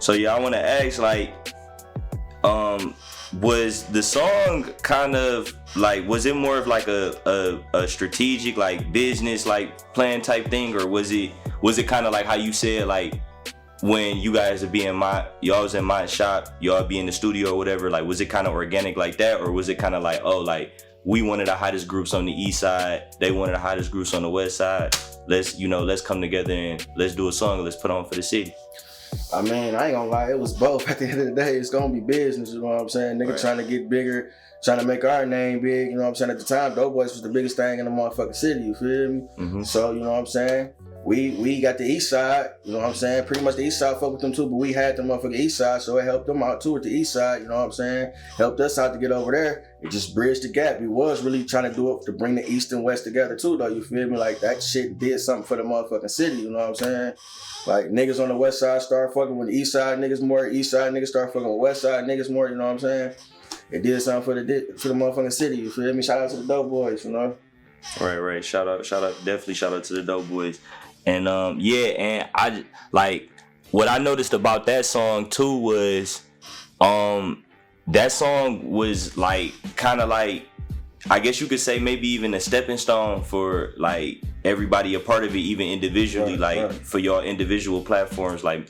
So yeah, I want to ask, like, was the song kind of like, was it more of like a strategic, like business, like plan type thing, or was it kind of like how you said, like when you guys would be y'all was in my shop, y'all be in the studio or whatever, like was it kind of organic like that, or was it kind of like, oh, like we wanted the hottest groups on the east side, they wanted the hottest groups on the west side, let's come together and let's do a song and let's put on for the city? I mean, I ain't gonna lie, it was both. At the end of the day, it's gonna be business, you know what I'm saying? Nigga trying to get bigger, trying to make our name big, you know what I'm saying? At the time, Doughboys was the biggest thing in the motherfucking city, you feel me? Mm-hmm. So, you know what I'm saying? We got the east side, you know what I'm saying? Pretty much the east side fuck with them too, but we had the motherfucking east side, so it helped them out too at the east side, you know what I'm saying? Helped us out to get over there. It just bridged the gap. We was really trying to do it to bring the east and west together too, though, you feel me? Like that shit did something for the motherfucking city, you know what I'm saying? Like niggas on the west side start fucking with the east side niggas more, east side niggas start fucking with west side niggas more, you know what I'm saying? It did something for the motherfucking city, you feel me? Shout out to the Doughboys, you know? Right. Shout out, definitely shout out to the Doughboys. And yeah, and I like what I noticed about that song too was that song was like kind of like, I guess you could say maybe even a stepping stone for like everybody a part of it, even individually, for your individual platforms. Like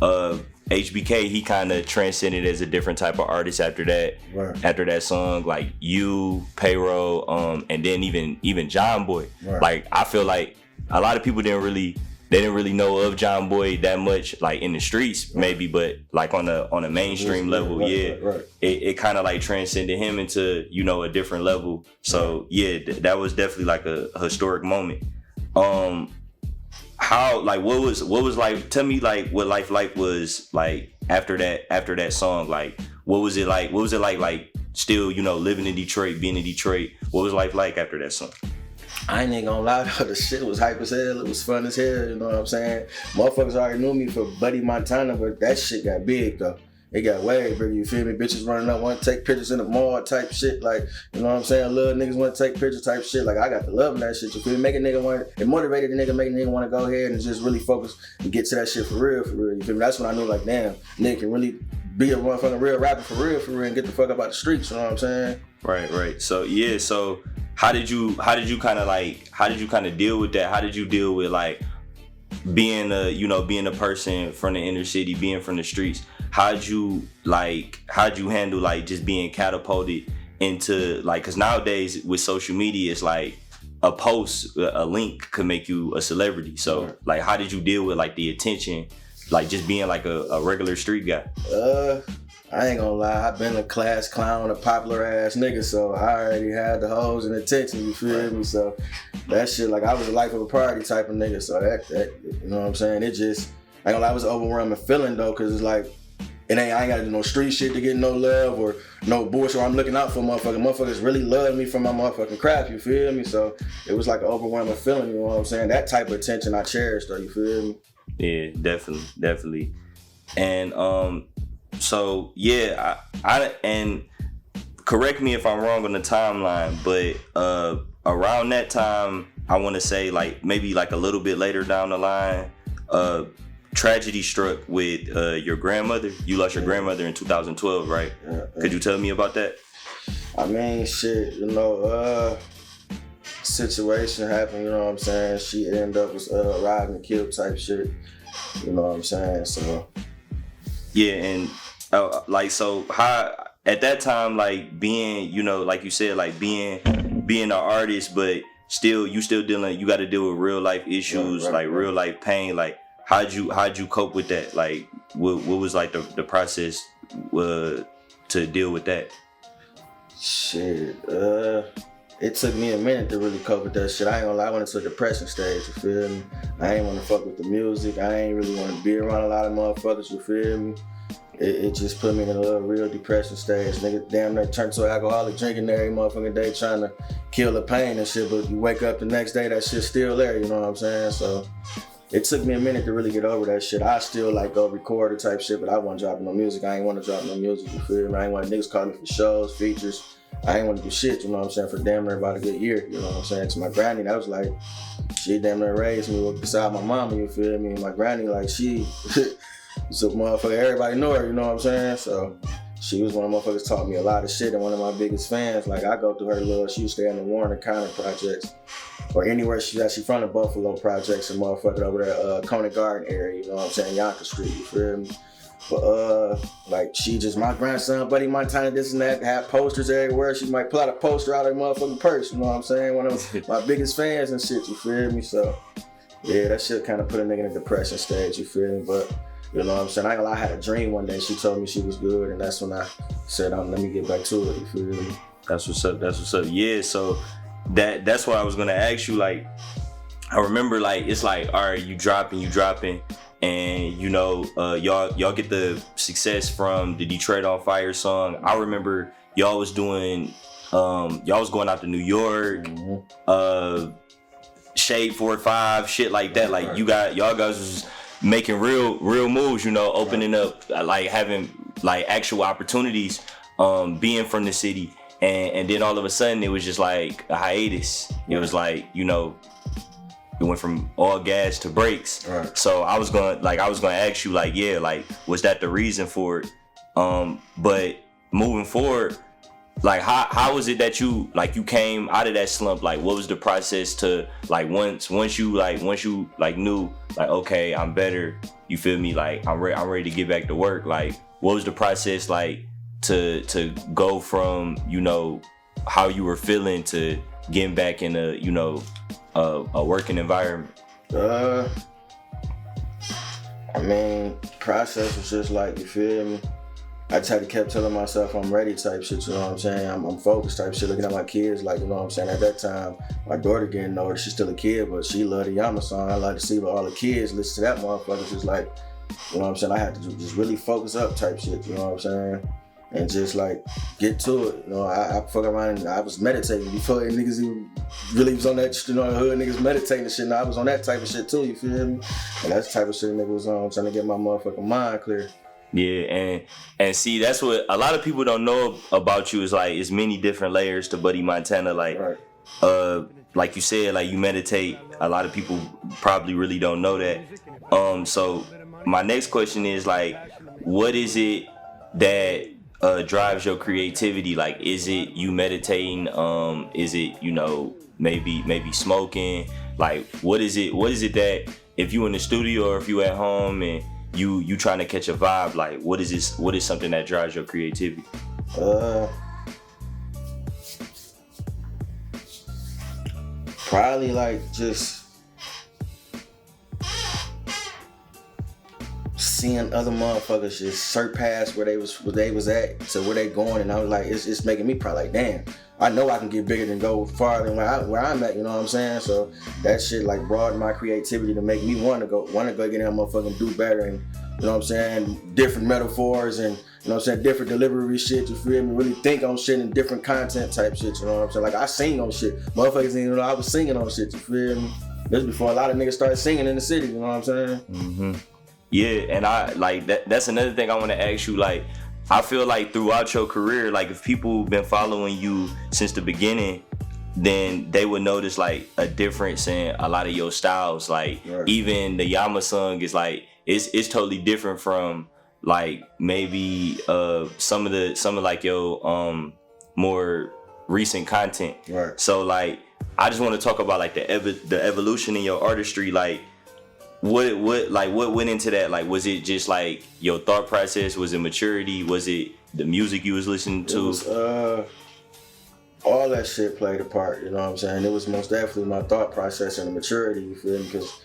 HBK, he kind of transcended as a different type of artist after that. After that song, like you, Payroll, and then even John Boy. Like I feel like a lot of people didn't really know of John Boy that much, like in the streets maybe, but like on a mainstream level, it kind of like transcended him into, you know, a different level. So yeah, that was definitely like a historic moment. How, like, what was like, tell me like what life like was like after that song, like what was it like still, you know, living in Detroit, being in Detroit, what was life like after that song? I ain't gonna lie though, the shit was hype as hell, it was fun as hell, you know what I'm saying? Motherfuckers already knew me for Buddie Montana, but that shit got big though. It got way bigger, you feel me? Bitches running up, want to take pictures in the mall type shit, like, you know what I'm saying? Little niggas want to take pictures type shit, like I got to love that shit, you feel me? Make a nigga want, it motivated the nigga, make a nigga want to go ahead and just really focus and get to that shit for real, you feel me? That's when I knew like, damn, nigga can really be a motherfucking real rapper for real, and get the fuck up out the streets, you know what I'm saying? Right. So yeah, so how did you kind of deal with that? How did you deal with like being a person from the inner city, being from the streets? How'd you handle like just being catapulted into like, cause nowadays with social media, it's like a post, a link could make you a celebrity. So like, how did you deal with like the attention, like just being like a regular street guy? I ain't gonna lie, I've been a class clown, a popular ass nigga, so I already had the hoes and attention, you feel me? So that shit, like I was a life of a party type of nigga, so that you know what I'm saying? It just, I ain't gonna lie, it was an overwhelming feeling though, cause it's like, I ain't gotta do no street shit to get no love or no bullshit, or I'm looking out for motherfuckers really love me for my motherfucking craft, you feel me? So it was like an overwhelming feeling, you know what I'm saying? That type of attention I cherish though, you feel me? Yeah, definitely. And so yeah, I and correct me if I'm wrong on the timeline, but around that time, I want to say like maybe like a little bit later down the line, tragedy struck with your grandmother. You lost your grandmother in 2012, right? Yeah. Could you tell me about that? I mean, shit, you know, situation happened, you know what I'm saying? She ended up with robbed and killed type shit, you know what I'm saying? So yeah, and like, so how at that time, like being, you know, like you said, like being an artist, but you still dealing, you got to deal with real life issues, real life pain. Like how'd you cope with that? Like what was like the process to deal with that? Shit, it took me a minute to really cope with that shit. I ain't gonna lie, I went into a depression stage, you feel me? I ain't wanna fuck with the music. I ain't really wanna be around a lot of motherfuckers, you feel me? It just put me in a real depression stage. Nigga damn near turned to an alcoholic, drinking every motherfucking day, trying to kill the pain and shit, but you wake up the next day, that shit's still there, you know what I'm saying? So it took me a minute to really get over that shit. I still like go record or type shit, but I wasn't dropping no music. I ain't want to drop no music, you feel me? I ain't want niggas call me for shows, features. I ain't want to do shit, you know what I'm saying, for damn near about a good year, you know what I'm saying? To my granny, that was like, she damn near raised me beside my mama, you feel me? My granny, like, she So motherfucker, everybody know her, you know what I'm saying? So she was one of the motherfuckers taught me a lot of shit and one of my biggest fans. Like I go through her little, she used to stay in the Warner County projects or anywhere she from the Buffalo projects and motherfucker over there, Conant Garden area, you know what I'm saying? Yonkers Street, you feel me? But like she just my grandson, Buddy Montana, this and that, had posters everywhere. She might pull out a poster out of her motherfucking purse, you know what I'm saying? One of my biggest fans and shit, you feel me? So yeah, that shit kind of put a nigga in a depression stage, you feel me? But you know what I'm saying? I ain't gonna lie, I had a dream one day. She told me she was good, and that's when I said, let me get back to it, you feel me? That's what's up. That's what's up. Yeah, so that's what I was gonna ask you. Like, I remember, like, it's like, all right, you dropping, and you know, y'all get the success from the Detroit on Fire song. I remember y'all was doing, y'all was going out to New York, Shade 4-5, shit like that. Like, y'all guys was making real moves, you know, opening up, like having like actual opportunities, being from the city, and then all of a sudden it was just like a hiatus. It was like, you know, it went from all gas to brakes. Right. So I was gonna ask you, like, yeah, like, was that the reason for it? But moving forward, like, how was it that you came out of that slump? Like, what was the process to, like, once you knew, like, okay, I'm better, you feel me, like, I'm ready to get back to work. Like, what was the process like to go from, you know, how you were feeling to getting back in a, you know, a working environment? I mean, process was just like, you feel me? I just had to kept telling myself I'm ready type shit, you know what I'm saying? I'm focused type shit, looking at my kids, like, you know what I'm saying? At that time, my daughter getting older, she's still a kid, but she loved the Yama song. I like to see all the kids listen to that motherfucker. Just like, you know what I'm saying? I had to just really focus up type shit, you know what I'm saying? And just like get to it. You know, I fuck around and I was meditating before niggas even really was on that, you know, the hood niggas meditating and shit. And I was on that type of shit too, you feel me? And that's the type of shit nigga was on, trying to get my motherfucking mind clear. Yeah, and see, that's what a lot of people don't know about you, is like, it's many different layers to Buddie Montana. Like, right. Like you said, like, you meditate. A lot of people probably really don't know that. So my next question is, like, what is it that drives your creativity? Like, is it you meditating? Is it, you know, maybe smoking? Like, what is it that, if you in the studio or if you at home and you trying to catch a vibe, like, what is something that drives your creativity? Probably like just seeing other motherfuckers just surpass where they was at to where they going, and I was like, it's making me probably like, damn, I know I can get bigger than go farther than where I'm at, you know what I'm saying? So that shit like broadened my creativity to make me want to go get that motherfucking do better, and you know what I'm saying, different metaphors and, you know what I'm saying, different delivery shit, you feel me? Really think on shit and different content type shit, you know what I'm saying? Like, I sing on shit. Motherfuckers didn't even know I was singing on shit, you feel me? This before a lot of niggas started singing in the city, you know what I'm saying? Mm-hmm. Yeah, and I like that's another thing I want to ask you. Like, I feel like throughout your career, like, if people been following you since the beginning, then they would notice like a difference in a lot of your styles. Like, right. Even the Yama song is like, it's totally different from like maybe some of like your more recent content. Right. So like, I just want to talk about like the evolution in your artistry. Like, what went into that? Like, was it just like your thought process? Was it maturity? Was it the music you was listening to? It was, all that shit played a part, you know what I'm saying? It was most definitely my thought process and the maturity, you feel me? Because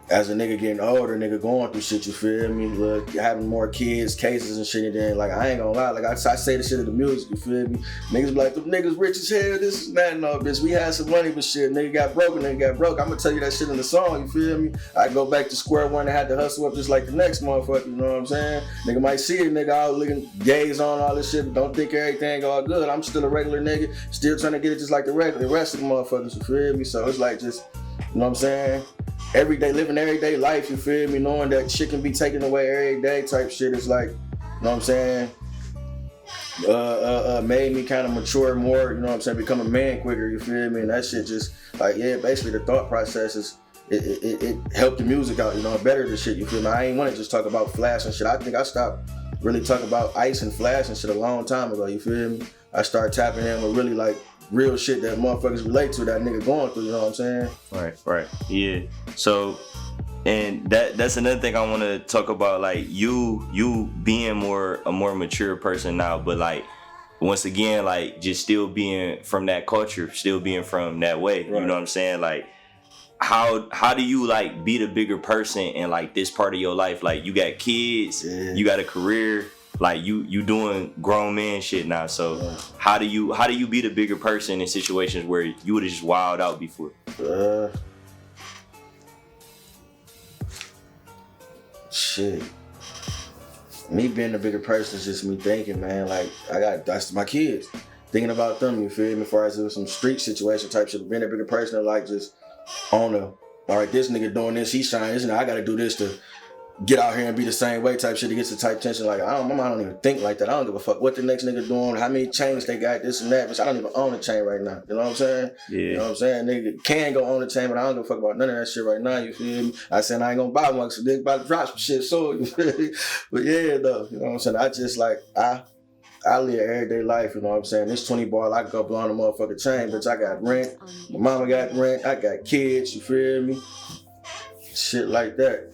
as a nigga getting older, nigga going through shit, you feel me? Look, having more kids, cases and shit, and then, like, I ain't gonna lie, like, I say the shit of the music, you feel me? Niggas be like, them niggas rich as hell, this is that and all, bitch. We had some money, but shit, nigga got broke. I'm gonna tell you that shit in the song, you feel me? I go back to square one and had to hustle up just like the next motherfucker, you know what I'm saying? Nigga might see it, nigga out looking gays on all this shit, but don't think everything all good. I'm still a regular nigga, still trying to get it just like the rest of the motherfuckers, you feel me? So it's like just, you know what I'm saying? Living everyday life, you feel me? Knowing that shit can be taken away every day type shit is like, you know what I'm saying? Made me kind of mature more, you know what I'm saying? Become a man quicker, you feel me? And that shit just, like, yeah, basically the thought process is it helped the music out, you know, better the shit, you feel me? I ain't want to just talk about Flash and shit. I think I stopped really talking about Ice and Flash and shit a long time ago, you feel me? I started tapping in with really like real shit that motherfuckers relate to, that nigga going through, you know what I'm saying? Right. Yeah. So, and that's another thing I want to talk about, like you being a more mature person now, but like once again, like just still being from that culture, still being from that way. Right. You know what I'm saying? Like how do you like be the bigger person in like this part of your life? Like you got kids, you got a career, like you doing grown man shit now. So how do you be the bigger person in situations where you would have just wild out before? Shit. Me being the bigger person is just me thinking, man, like that's my kids. Thinking about them, you feel me? As far as it was some street situation type shit, being a bigger person, like just on the, all right, this nigga doing this, he's shining, this nigga, I gotta do this to get out here and be the same way type shit to get the type tension. Like my mom don't even think like that. I don't give a fuck what the next nigga doing, how many chains they got, this and that, but I don't even own a chain right now. You know what I'm saying? Yeah. You know what I'm saying? Nigga can go own a chain, but I don't give a fuck about none of that shit right now, you feel me? I said I ain't gonna buy one, so nigga about to drop some shit, so you feel me? But yeah, though, you know what I'm saying? I just like, I live everyday life, you know what I'm saying? This 20 ball, I can go blow on a motherfucking chain, bitch. I got rent, my mama got rent, I got kids, you feel me? Shit like that.